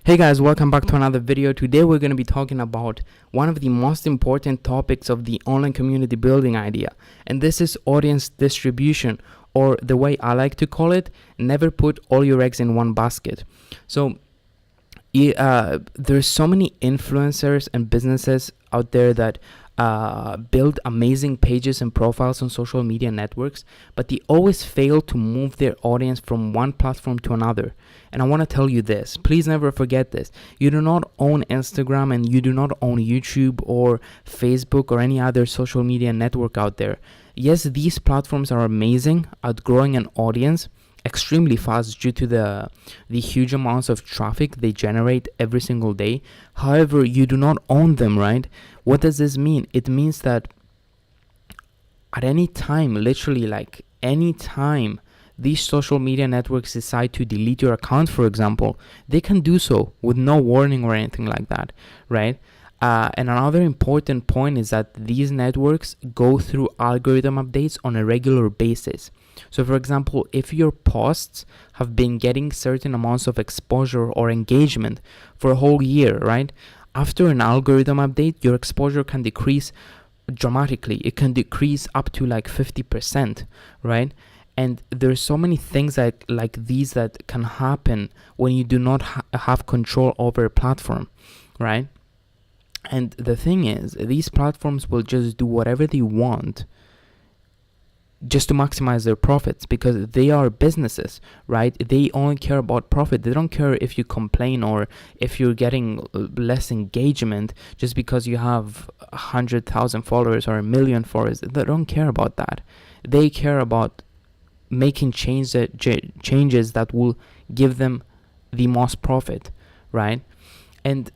Hey guys, welcome back to another video. Today we're going to be talking about one of the most important topics of the online community building idea, and this is audience distribution, or the way I like to call it, never put all your eggs in one basket. So there's so many influencers and businesses out there that build amazing pages and profiles on social media networks, but they always fail to move their audience from one platform to another. And I want to tell you this, please never forget this. You do not own Instagram, and you do not own YouTube or Facebook or any other social media network out there. Yes, these platforms are amazing at growing an audience extremely fast due to the huge amounts of traffic they generate every single day. However, you do not own them, right? What does this mean? It means that at any time, literally like any time, these social media networks decide to delete your account, for example, they can do so with no warning or anything like that, right? And another important point is that these networks go through algorithm updates on a regular basis. So for example, if your posts have been getting certain amounts of exposure or engagement for a whole year, right? After an algorithm update, your exposure can decrease dramatically. It can decrease up to like 50%, right? And there's so many things like these that can happen when you do not have control over a platform, right? And the thing is, these platforms will just do whatever they want just to maximize their profits, because they are businesses, right? They only care about profit. They don't care if you complain or if you're getting less engagement just because you have 100,000 followers or 1,000,000 followers. They don't care about that. They care about making changes that will give them the most profit, right? And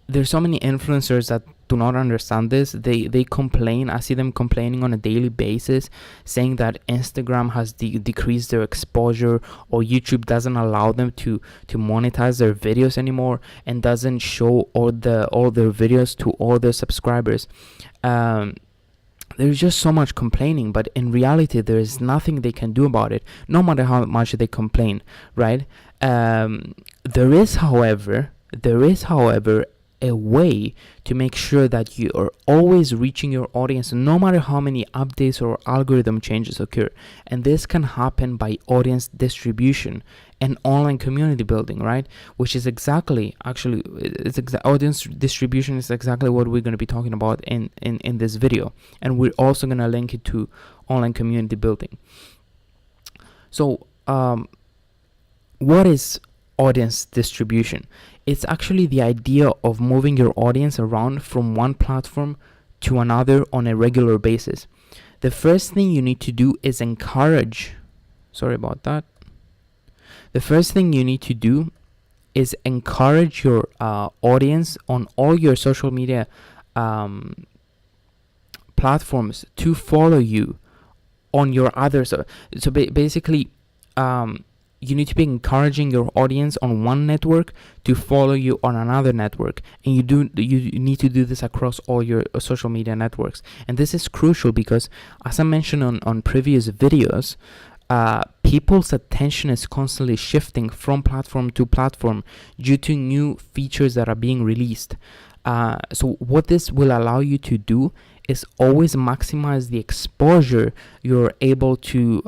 there's so many influencers that do not understand this. They complain. I see them complaining on a daily basis, saying that Instagram has decreased their exposure, or YouTube doesn't allow them to monetize their videos anymore and doesn't show all their videos to all their subscribers. There's just so much complaining, but in reality there is nothing they can do about it, no matter how much they complain, right? There is however a way to make sure that you are always reaching your audience no matter how many updates or algorithm changes occur. And this can happen by audience distribution and online community building, right? Which is audience distribution is exactly what we're going to be talking about in this video. And we're also going to link it to online community building. So what is audience distribution? It's actually the idea of moving your audience around from one platform to another on a regular basis. The first thing you need to do is encourage your audience on all your social media platforms to follow you on your others. So basically, you need to be encouraging your audience on one network to follow you on another network, and you need to do this across all your social media networks. And this is crucial because, as I mentioned on previous videos, people's attention is constantly shifting from platform to platform due to new features that are being released. So what this will allow you to do is always maximize the exposure you're able to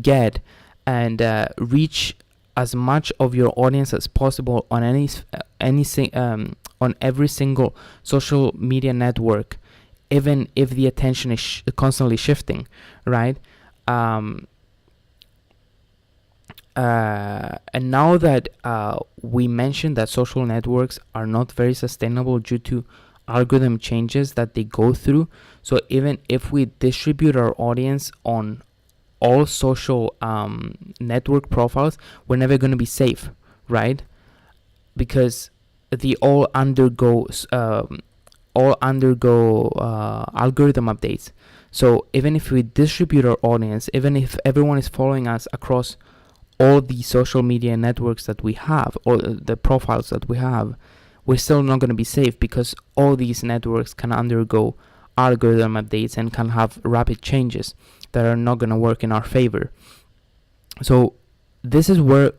get and reach as much of your audience as possible on on every single social media network, even if the attention is constantly shifting, right? And now that we mentioned that social networks are not very sustainable due to algorithm changes that they go through, so even if we distribute our audience on all social network profiles, we're never going to be safe, right? Because they all undergo algorithm updates. So even if we distribute our audience, even if everyone is following us across all the social media networks that we have, or the profiles that we have, we're still not going to be safe, because all these networks can undergo algorithm updates and can have rapid changes that are not going to work in our favor. So this is where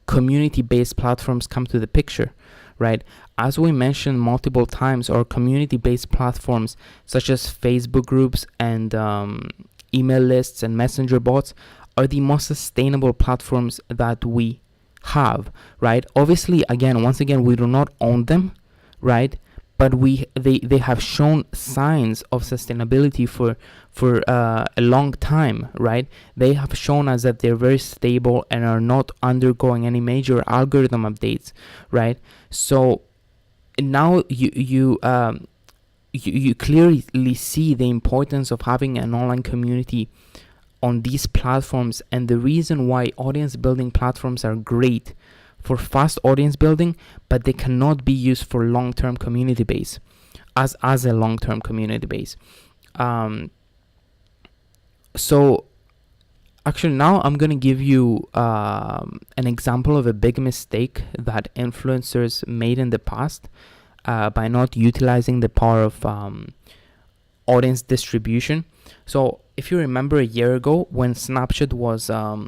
community-based platforms come to the picture, right? As we mentioned multiple times, our community-based platforms such as Facebook groups and email lists and messenger bots are the most sustainable platforms that we have, right? Obviously, once again, we do not own them, right? But they have shown signs of sustainability for a long time, right? They have shown us that they're very stable and are not undergoing any major algorithm updates, right? So now you clearly see the importance of having an online community on these platforms, and the reason why audience building platforms are great for fast audience building, but they cannot be used for long-term community base as a long-term community base. So actually now I'm gonna give you an example of a big mistake that influencers made in the past by not utilizing the power of audience distribution. So if you remember a year ago when Snapchat was a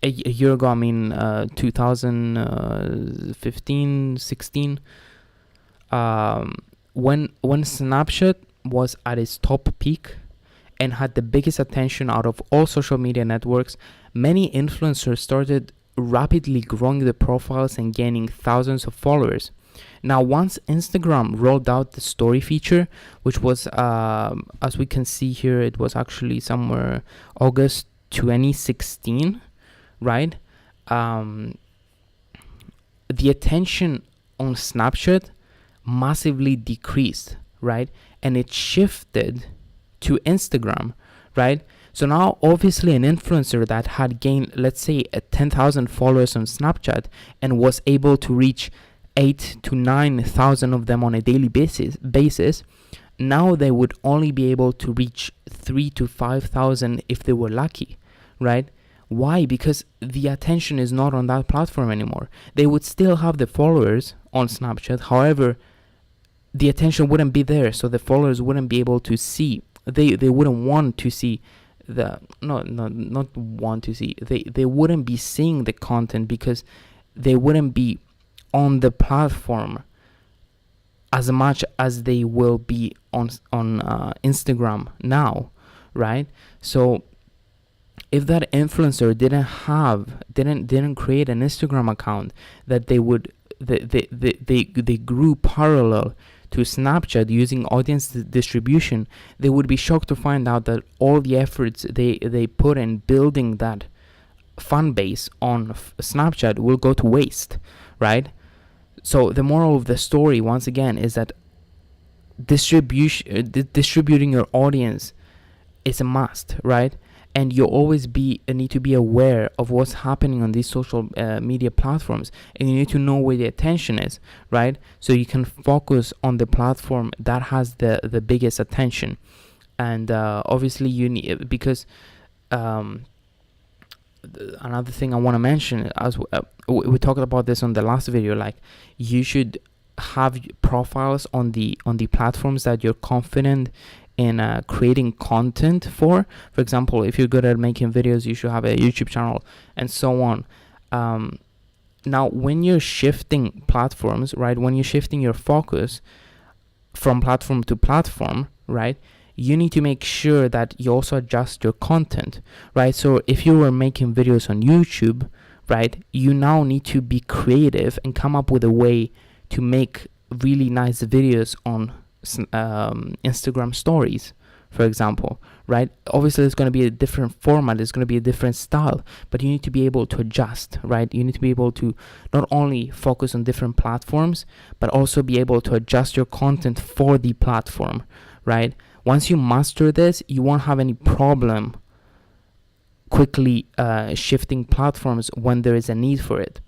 year ago, 2015, 16, when Snapchat was at its top peak and had the biggest attention out of all social media networks, many influencers started rapidly growing the profiles and gaining thousands of followers. Now, once Instagram rolled out the story feature, which was, as we can see here, it was actually somewhere August 2016, right? The attention on Snapchat massively decreased, right? And it shifted to Instagram, right? So now, obviously, an influencer that had gained, let's say, 10,000 followers on Snapchat and was able to reach 8,000 to 9,000 of them on a daily basis, now they would only be able to reach 3,000 to 5,000 if they were lucky, right? Why? Because the attention is not on that platform anymore. They would still have the followers on Snapchat, however, the attention wouldn't be there, so the followers wouldn't be able to see. They wouldn't want to see not want to see. They wouldn't be seeing the content because they wouldn't be on the platform as much as they will be on Instagram now, right? So if that influencer didn't create an Instagram account that they grew parallel to Snapchat using audience distribution, they would be shocked to find out that all the efforts they put in building that fan base on Snapchat will go to waste, right? So the moral of the story, once again, is that distributing your audience is a must, right? And you always need to be aware of what's happening on these social media platforms, and you need to know where the attention is, right? So you can focus on the platform that has the biggest attention. And obviously you need, because another thing I want to mention, as we talked about this on the last video, like you should have profiles on the platforms that you're confident in creating content for. For example, if you're good at making videos, you should have a YouTube channel, and so on. Now, when you're shifting platforms, right, when you're shifting your focus from platform to platform, right, you need to make sure that you also adjust your content, right? So if you were making videos on YouTube, right, you now need to be creative and come up with a way to make really nice videos on Instagram stories, for example, right? Obviously, it's going to be a different format, it's going to be a different style, but you need to be able to adjust, right? You need to be able to not only focus on different platforms, but also be able to adjust your content for the platform, right? Once you master this, you won't have any problem quickly shifting platforms when there is a need for it,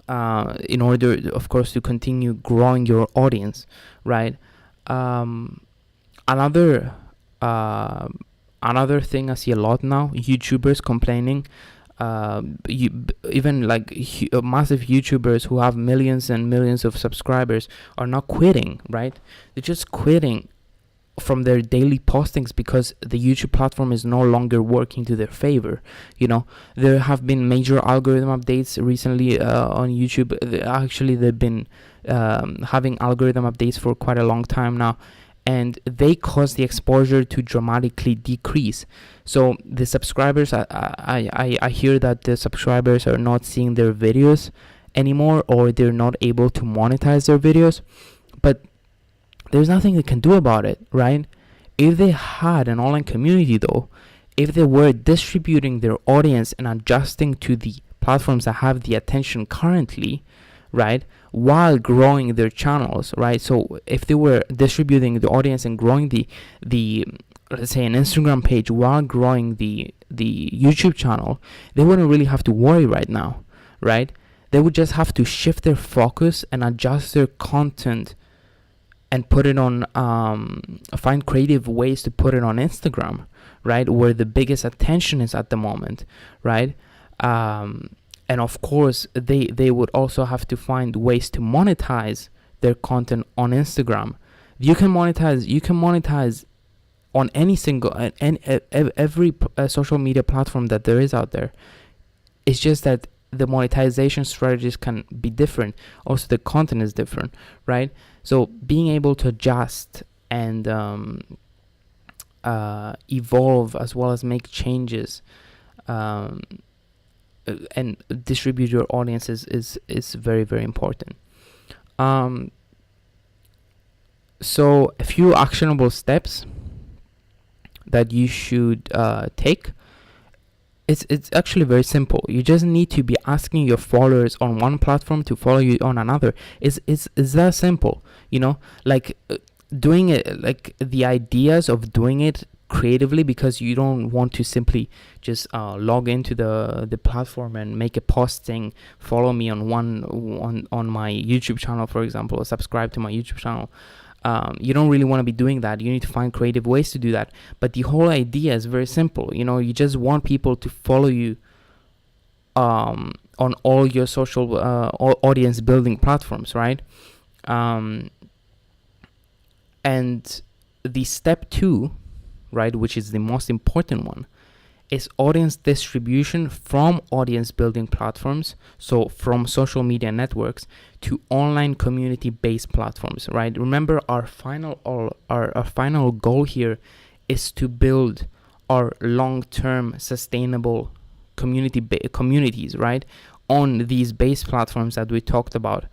in order, of course, to continue growing your audience, right? Another thing I see a lot now, YouTubers complaining, even like massive YouTubers who have millions and millions of subscribers are not quitting, right? They're just quitting from their daily postings because the YouTube platform is no longer working to their favor. There have been major algorithm updates recently on YouTube. Actually, they've been having algorithm updates for quite a long time now, and they cause the exposure to dramatically decrease. So the subscribers, I hear that the subscribers are not seeing their videos anymore, or they're not able to monetize their videos. But there's nothing they can do about it, right? If they had an online community, though, if they were distributing their audience and adjusting to the platforms that have the attention currently, right, while growing their channels, right? So if they were distributing the audience and growing the let's say an Instagram page while growing the YouTube channel, they wouldn't really have to worry right now, right? They would just have to shift their focus and adjust their content and put it on, find creative ways to put it on Instagram, right, where the biggest attention is at the moment, right? And of course, they would also have to find ways to monetize their content on Instagram. You can monetize on any single and every social media platform that there is out there. It's just that the monetization strategies can be different. Also, the content is different, right? So being able to adjust and evolve, as well as make changes and distribute your audiences is very, very important. So a few actionable steps that you should take. It's actually very simple. You just need to be asking your followers on one platform to follow you on another. It's that simple, like doing it, like the ideas of doing it creatively, because you don't want to simply just log into the platform and make a post saying follow me on my YouTube channel, for example, or subscribe to my YouTube channel. You don't really want to be doing that. You need to find creative ways to do that. But the whole idea is very simple. You just want people to follow you on all your social audience building platforms, right? And the step 2, right, which is the most important one, is audience distribution from audience building platforms, so from social media networks to online community-based platforms, right? Remember, our final goal here is to build our long-term sustainable communities, right, on these base platforms that we talked about.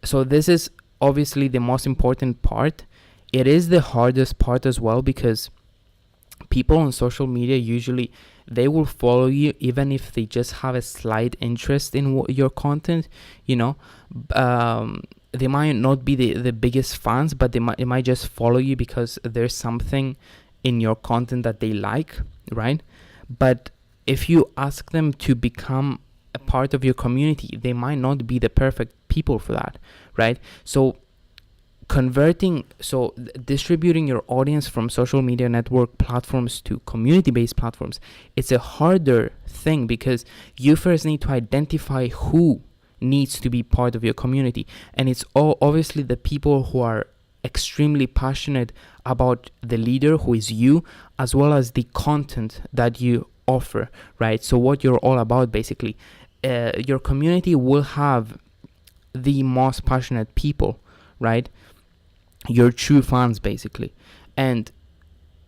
So this is obviously the most important part. It is the hardest part as well, because people on social media, usually they will follow you even if they just have a slight interest in your content. They might not be the biggest fans, but they might just follow you because there's something in your content that they like, right? But if you ask them to become a part of your community, they might not be the perfect people for that, right? So distributing your audience from social media network platforms to community-based platforms, it's a harder thing, because you first need to identify who needs to be part of your community. And it's all obviously the people who are extremely passionate about the leader, who is you, as well as the content that you offer, right? So what you're all about, basically. Your community will have the most passionate people, right? Your true fans, basically. And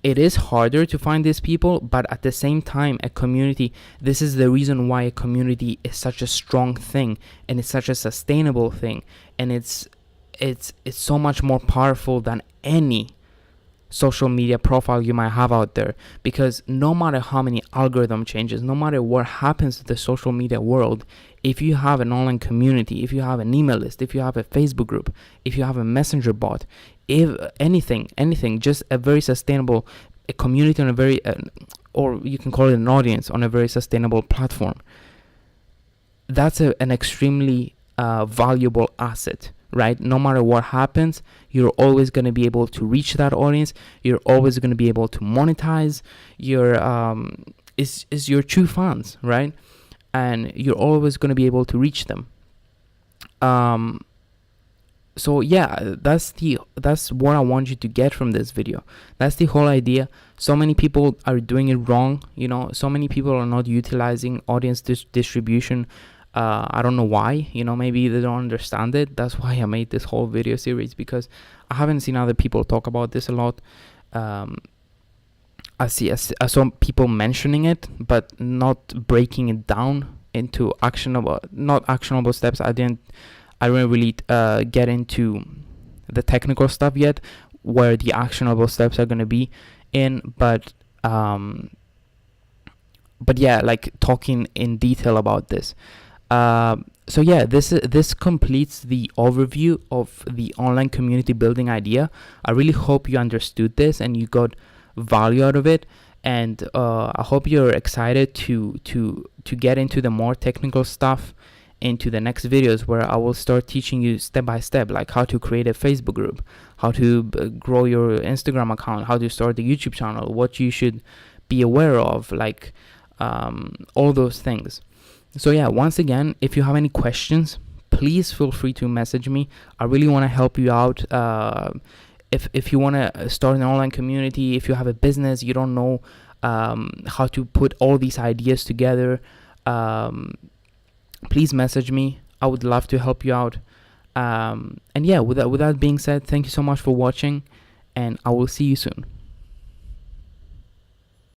it is harder to find these people, but at the same time, a community, this is the reason why a community is such a strong thing, and it's such a sustainable thing, and it's so much more powerful than any social media profile you might have out there. Because no matter how many algorithm changes, no matter what happens to the social media world, if you have an online community, if you have an email list, if you have a Facebook group, if you have a messenger bot, if anything, just a very sustainable a community on a very or you can call it an audience on a very sustainable platform, that's an extremely valuable asset, right? No matter what happens, you're always going to be able to reach that audience. You're always going to be able to monetize your is your true fans, right? And you're always going to be able to reach them. So yeah, that's what I want you to get from this video. That's the whole idea. So many people are doing it wrong, so many people are not utilizing audience distribution. I don't know why, maybe they don't understand it. That's why I made this whole video series, because I haven't seen other people talk about this a lot. I saw people mentioning it, but not breaking it down into not actionable steps. I didn't really get into the technical stuff yet, where the actionable steps are going to be in, but yeah, like talking in detail about this. So yeah, this completes the overview of the online community building idea. I really hope you understood this and you got value out of it, and I hope you're excited to get into the more technical stuff into the next videos, where I will start teaching you step by step, like how to create a Facebook group, how to grow your Instagram account, how to start the YouTube channel, what you should be aware of, like all those things. So yeah, once again, if you have any questions, please feel free to message me. I really want to help you out. If you want to start an online community, if you have a business, you don't know how to put all these ideas together, please message me. I would love to help you out. And yeah, with that being said, thank you so much for watching, and I will see you soon.